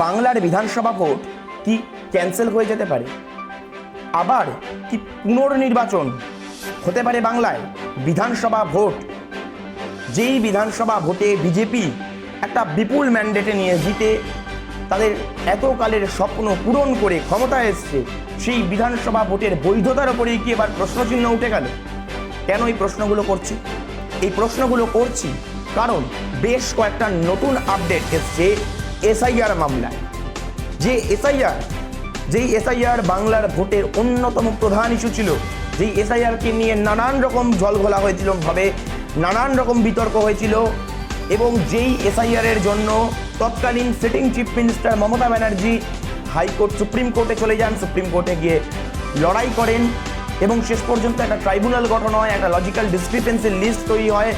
বাংলার বিধানসভা ভোট কি ক্যান্সেল হয়ে যেতে পারে? আবার কি পুনর্নির্বাচন হতে পারে বাংলায়? বিধানসভা ভোট, যেই বিধানসভা ভোটে বিজেপি একটা বিপুল ম্যান্ডেটে নিয়ে জিতে তাদের এতকালের স্বপ্ন পূরণ করে ক্ষমতায় এসছে, সেই বিধানসভা ভোটের বৈধতার উপরেই কি এবার প্রশ্নচিহ্ন উঠে গেল? কেন এই প্রশ্নগুলো করছি? এই প্রশ্নগুলো করছি কারণ বেশ কয়েকটা নতুন আপডেট এসছে এসআইআর মামলায়। যেই এসআইআর বাংলার ভোটের অন্যতম প্রধান ইস্যু ছিল, যেই এসআইআরকে নিয়ে নানান রকম জলঘোলা হয়েছিল, নানান রকম বিতর্ক হয়েছিল, এবং যেই এসআইআরের জন্য তৎকালীন sitting chief minister Mamata Banerjee high court supreme কোর্টে চলে যান, সুপ্রিম কোর্টে গিয়ে লড়াই করেন এবং শেষ পর্যন্ত একটা ট্রাইব্যুনাল গঠন হয়, একটা লজিক্যাল ডিসক্রিপেন্সির লিস্ট তৈরি হয়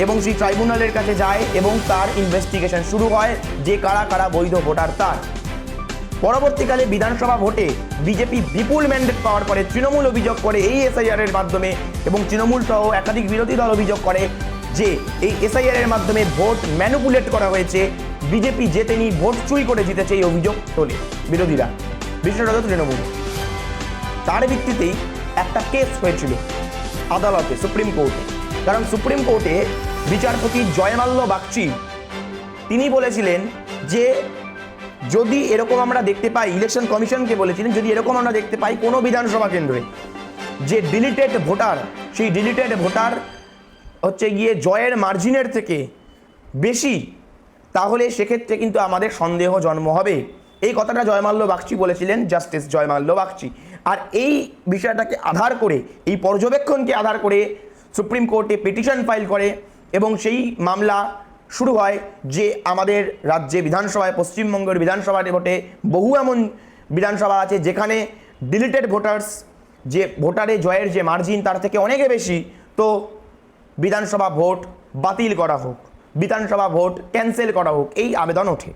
এবং সেই ট্রাইব্যুনালের কাছে যায় এবং তার ইনভেস্টিগেশন শুরু হয় যে কারা কারা বৈধ ভোটার তার। পরবর্তীকালে বিধানসভা ভোটে বিজেপি বিপুল ম্যান্ডেট পাওয়ার পরে তৃণমূল অভিযোগ করে এই এসআইআর এর মাধ্যমে, এবং তৃণমূল সহ একাধিক বিরোধী দল অভিযোগ করে যে এই এসআইআর এর মাধ্যমে ভোট ম্যানিপুলেট করা হয়েছে, বিজেপি জেতেনি, ভোট চুরি করে জিতেছে, এই অভিযোগ তোলে বিরোধীরা, বিশেষত তৃণমূল। তার ভিত্তিতেই একটা কেস হয়েছিল আদালতে, সুপ্রিম কোর্টে। কারণ সুপ্রিম কোর্টে বিচারপতি জয়মাল্য বাগচি তিনি বলেছিলেন যে যদি এরকম আমরা দেখতে পাই, ইলেকশন কমিশনকে বলেছিলেন যদি এরকম আমরা দেখতে পাই কোনো বিধানসভা কেন্দ্রে যে ডিলিটেড ভোটার, সেই ডিলিটেড ভোটার হচ্ছে গিয়ে জয়ের মার্জিনের থেকে বেশি, তাহলে সেক্ষেত্রে কিন্তু আমাদের সন্দেহ জন্ম হবে। এই কথাটা জয়মাল্য বাগচি বলেছিলেন, জাস্টিস জয়মাল্য বাগচি। আর এই বিষয়টাকে আধার করে, এই পর্যবেক্ষণকে আধার করে সুপ্রিম কোর্টে পিটিশন ফাইল করে এবং সেই মামলা শুরু হয় যে আমাদের রাজ্যে বিধানসভায়, পশ্চিমবঙ্গের বিধানসভা ভোটে বহু এমন বিধানসভা আছে যেখানে ডিলিটেড ভোটার্স, যে ভোটারে জয়ের যে মার্জিন তার থেকে অনেকে বেশি, তো বিধানসভা ভোট বাতিল করা হোক, বিধানসভা ভোট ক্যান্সেল করা হোক, এই আবেদন ওঠে।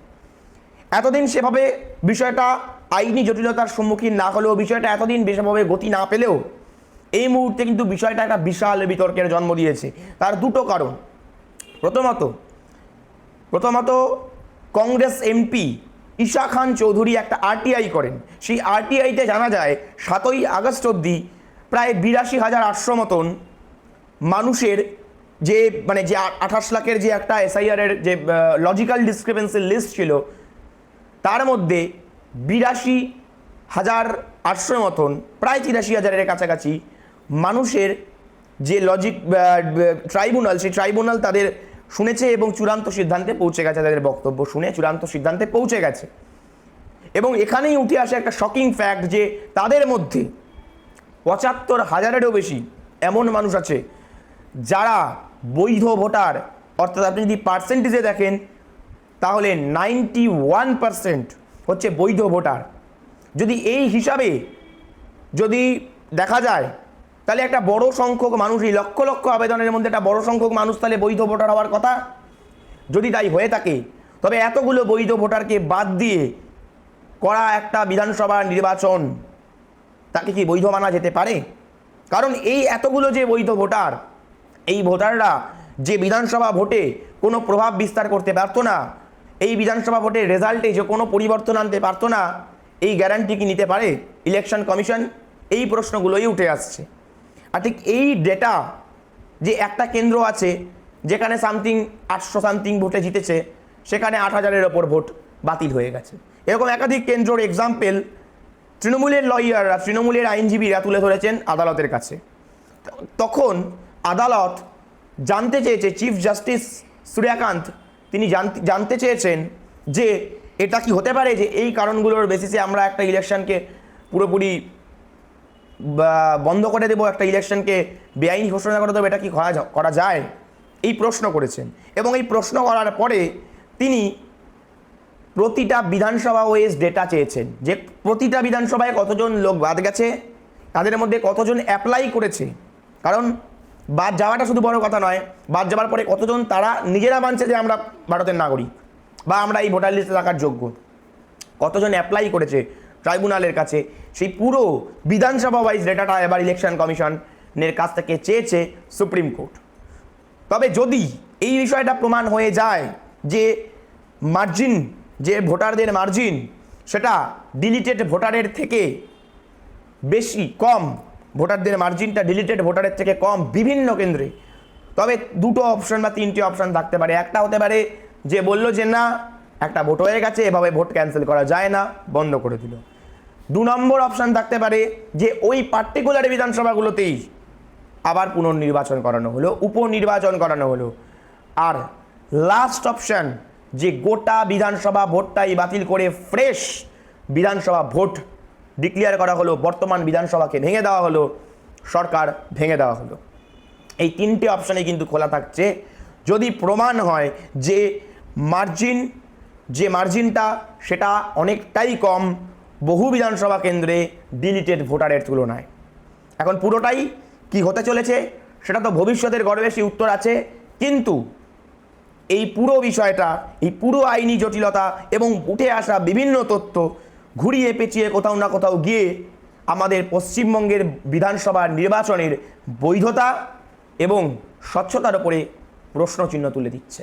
এতদিন সেভাবে বিষয়টা আইনি জটিলতার সম্মুখীন না হলেও, বিষয়টা এতদিন বেশভাবে গতি না পেলেও, এই মুহূর্তে কিন্তু বিষয়টা একটা বিশাল বিতর্কের জন্ম দিয়েছে। তার দুটো কারণ। প্রথমত কংগ্রেস এমপি ঈশা খান চৌধুরী একটা আরটিআই করেন। সেই আরটিআইতে জানা যায় 7ই আগস্ট অবধি প্রায় 82,800 মতন মানুষের যে যে 28 লাখের যে একটা এসআইআরের যে লজিক্যাল ডিসক্রিপেন্সির লিস্ট ছিল, তার মধ্যে 82,800 মতন, প্রায় 83,000-এর কাছাকাছি মানুষের যে ট্রাইব্যুনাল, সেই ট্রাইব্যুনাল তাদের শুনেছে এবং চূড়ান্ত সিদ্ধান্তে পৌঁছে গেছে, তাদের বক্তব্য শুনে চূড়ান্ত সিদ্ধান্তে পৌঁছে গেছে। এবং এখানেই উঠে আসে একটা শকিং ফ্যাক্ট যে তাদের মধ্যে 75,000-এরও বেশি এমন মানুষ আছে যারা বৈধ ভোটার, অর্থাৎ আপনি যদি পার্সেন্টেজে দেখেন তাহলে 91% হচ্ছে বৈধ ভোটার। যদি এই হিসাবে যদি দেখা যায় তাহলে একটা বড় সংখ্যক মানুষ, এই লক্ষ লক্ষ আবেদনের মধ্যে একটা বড় সংখ্যক মানুষ তাহলে বৈধ ভোটার হওয়ার কথা। যদি তাই হয়ে থাকে তবে এতগুলো বৈধ ভোটারকে বাদ দিয়ে করা একটা বিধানসভা নির্বাচন, তাকে কি বৈধ মানা যেতে পারে? কারণ এই এতগুলো যে বৈধ ভোটার, এই ভোটাররা যে বিধানসভা ভোটে কোনো প্রভাব বিস্তার করতে পারতো না, এই বিধানসভা ভোটের রেজাল্টে যে কোনো পরিবর্তন আনতে পারতো না, এই গ্যারান্টি কি নিতে পারে ইলেকশন কমিশন? এই প্রশ্নগুলোই উঠে আসছে। আর ঠিক এই ডেটা, যে একটা কেন্দ্র আছে যেখানে 800 সামথিং ভোটে জিতেছে, সেখানে 8,000-এর ওপর ভোট বাতিল হয়ে গেছে, এরকম একাধিক কেন্দ্রর এক্সাম্পল তৃণমূলের লয়াররা, তৃণমূলের আইনজীবীরা তুলে ধরেছেন আদালতের কাছে। তখন আদালত জানতে চেয়েছে, চিফ জাস্টিস সূর্যকান্ত তিনি জানতে চেয়েছেন যে এটা কি হতে পারে যে এই কারণগুলোর বেসিসে আমরা একটা ইলেকশনকে পুরোপুরি বন্ধ করে দেবো, একটা ইলেকশনকে বেআইনি ঘোষণা করে দেবো, এটা কি করা যায়? এই প্রশ্ন করেছেন। এবং এই প্রশ্ন করার পরে তিনি প্রতিটা বিধানসভা ওয়াইজ ডেটা চেয়েছেন, যে প্রতিটা বিধানসভায় কতজন লোক বাদ গেছে, তাদের মধ্যে কতজন অ্যাপ্লাই করেছে। কারণ বাদ যাওয়াটা শুধু বড় কথা নয়, বাদ যাওয়ার পরে কতজন তারা নিজেরা মানছে যে আমরা ভারতের নাগরিক বা আমরা এই ভোটার লিস্টে থাকার যোগ্য, কতজন অ্যাপ্লাই করেছে ট্রাইব্যুনালের কাছে, সেই পুরো বিধানসভা ওয়াইজ ডেটাটা এবার ইলেকশন কমিশনের কাছ থেকে চেয়েছে সুপ্রিম কোর্ট। তবে যদি এই বিষয়টা প্রমাণ হয়ে যায় যে মার্জিন যে ভোটারদের মার্জিন সেটা ডিলিটেড ভোটারের থেকে বেশি কম, ভোটারদের মার্জিনটা ডিলিটেড ভোটারের থেকে কম বিভিন্ন কেন্দ্রে। তবে দুটো অপশন বা তিনটে অপশন থাকতে পারে। একটা হতে পারে যে বলল যে না, একটা ভোট হয়ে গেছে, এভাবে ভোট ক্যান্সেল করা যায় না, বন্ধ করে দিল। 2 নম্বর অপশন থাকতে পারে যে ওই পার্টিকুলার বিধানসভাগুলোতেই আবার পুনর্নির্বাচন করানো হলো, উপনির্বাচন করানো হলো। আর লাস্ট অপশন যে গোটা বিধানসভা ভোটটাই বাতিল করে ফ্রেশ বিধানসভা ভোট ডিক্লেয়ার করা হলো, বর্তমান বিধানসভাকে ভেঙে দেওয়া হলো, সরকার ভেঙে দেওয়া হলো। এই তিনটে অপশানে কিন্তু খোলা থাকছে যদি প্রমাণ হয় যে মার্জিনটা সেটা অনেকটাই কম বহু বিধানসভা কেন্দ্রে ডিলিটেড ভোটারের তুলনায়। এখন পুরোটাই কি হতে চলেছে সেটা তো ভবিষ্যতের গড়বেশি উত্তর আছে, কিন্তু এই পুরো বিষয়টা, এই পুরো আইনি জটিলতা এবং উঠে আসা বিভিন্ন তথ্য ঘুরিয়ে পেঁচিয়ে কোথাও না কোথাও গিয়ে আমাদের পশ্চিমবঙ্গের বিধানসভা নির্বাচনের বৈধতা এবং স্বচ্ছতার উপরে প্রশ্নচিহ্ন তুলে দিচ্ছে।